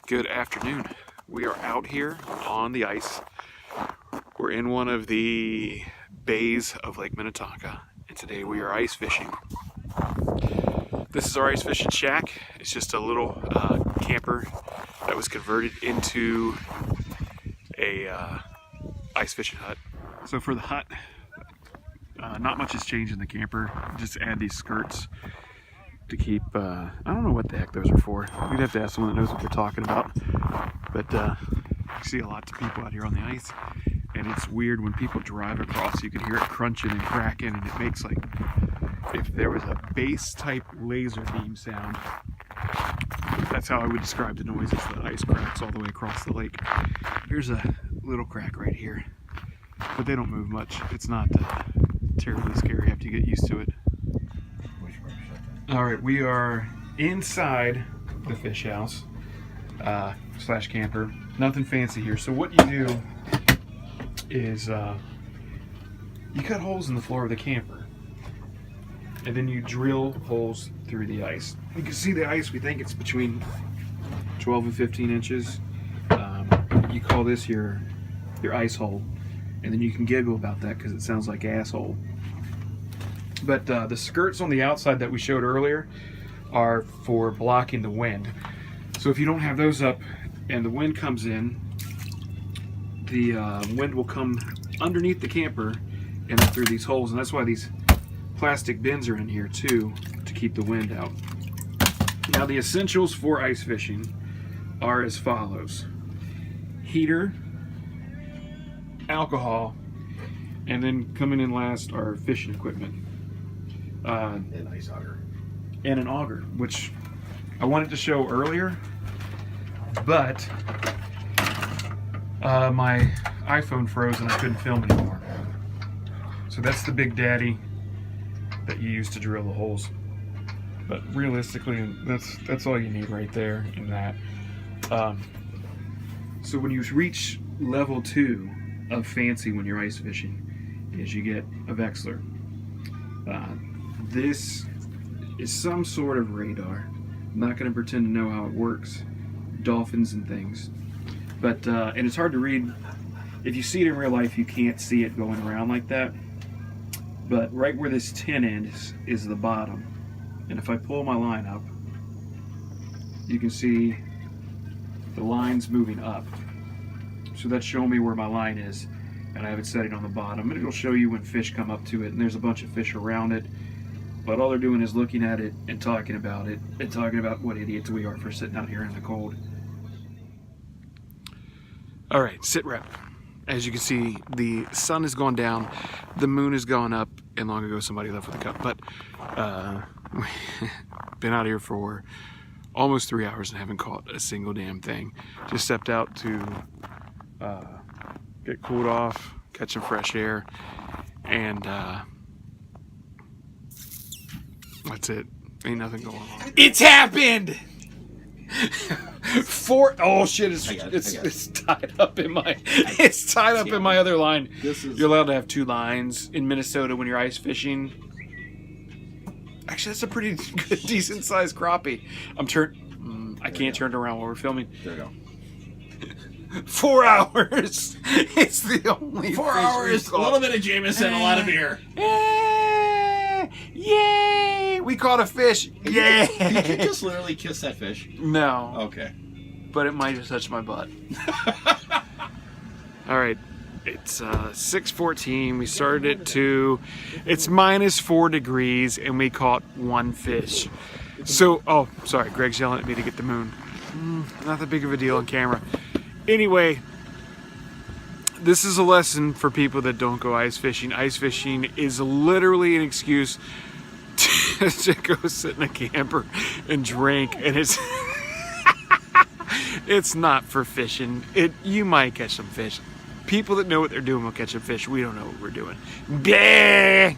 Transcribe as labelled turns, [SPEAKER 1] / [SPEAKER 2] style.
[SPEAKER 1] Good afternoon. We are out here on the ice. We're in one of the bays of Lake Minnetonka, and today we are ice fishing. This is our ice fishing shack. It's just a little camper that was converted into a ice fishing hut. So for the hut, not much has changed in the camper. Just add these skirts to keep, I don't know what the heck those are for. We'd have to ask someone that knows what they're talking about. But I see a lot of people out here on the ice, and it's weird when people drive across, you can hear it crunching and cracking, and it makes like if there was a bass type laser beam sound. That's how I would describe the noise as the ice cracks all the way across the lake. Here's a little crack right here, but they don't move much. It's not terribly scary after you get used to it. All right, we are inside the fish house slash camper. Nothing fancy here. So what you do is you cut holes in the floor of the camper, and then you drill holes through the ice. You can see the ice. We think it's between 12 and 15 inches. You call this your ice hole, and then you can giggle about that because it sounds like asshole. But the skirts on the outside that we showed earlier are for blocking the wind. So if you don't have those up and the wind comes in, the wind will come underneath the camper and through these holes. And that's why these plastic bins are in here too, to keep the wind out. Now the essentials for ice fishing are as follows: heater, alcohol, and then coming in last are fishing equipment.
[SPEAKER 2] An ice auger.
[SPEAKER 1] And an auger, which I wanted to show earlier, but my iPhone froze and I couldn't film anymore. So that's the big daddy that you use to drill the holes. But realistically, that's all you need right there in that. So when you reach level 2 of fancy when you're ice fishing, is you get a Vexler. This is some sort of radar. I'm not going to pretend to know how it works. Dolphins and things. But, and it's hard to read. If you see it in real life, you can't see it going around like that. But right where this tin is the bottom. And if I pull my line up, you can see the line's moving up. So that's showing me where my line is. And I have it setting on the bottom. And it'll show you when fish come up to it. And there's a bunch of fish around it. But all they're doing is looking at it and talking about it and talking about what idiots we are for sitting out here in the cold. All right, sit rep. As you can see, the sun has gone down, the moon has gone up, and long ago somebody left with a cup. But been out here for almost 3 hours and haven't caught a single damn thing. Just stepped out to get cooled off, catch some fresh air, and that's it. Ain't nothing going on. It's happened! Oh shit! It's tied up in my. It's tied up in my other line. You're allowed to have 2 lines in Minnesota when you're ice fishing. Actually, that's a pretty good, decent sized crappie. I can't turn it around while we're filming.
[SPEAKER 2] There you go.
[SPEAKER 1] 4 hours. It's the only
[SPEAKER 2] 4 hours. A little bit of Jameson, a lot of beer.
[SPEAKER 1] Yay! We caught a fish. Yay!
[SPEAKER 2] Did you just literally kiss that fish?
[SPEAKER 1] No.
[SPEAKER 2] Okay.
[SPEAKER 1] But it might have touched my butt. All right. It's 6:14. We started at 2. It's -4 degrees, and we caught 1 fish. So, oh, sorry. Greg's yelling at me to get the moon. Not that big of a deal on camera. Anyway, this is a lesson for people that don't go ice fishing. Ice fishing is literally an excuse to go sit in a camper and drink, and it's it's not for fishing. You might catch some fish. People that know what they're doing will catch a fish. We don't know what we're doing. Bleh!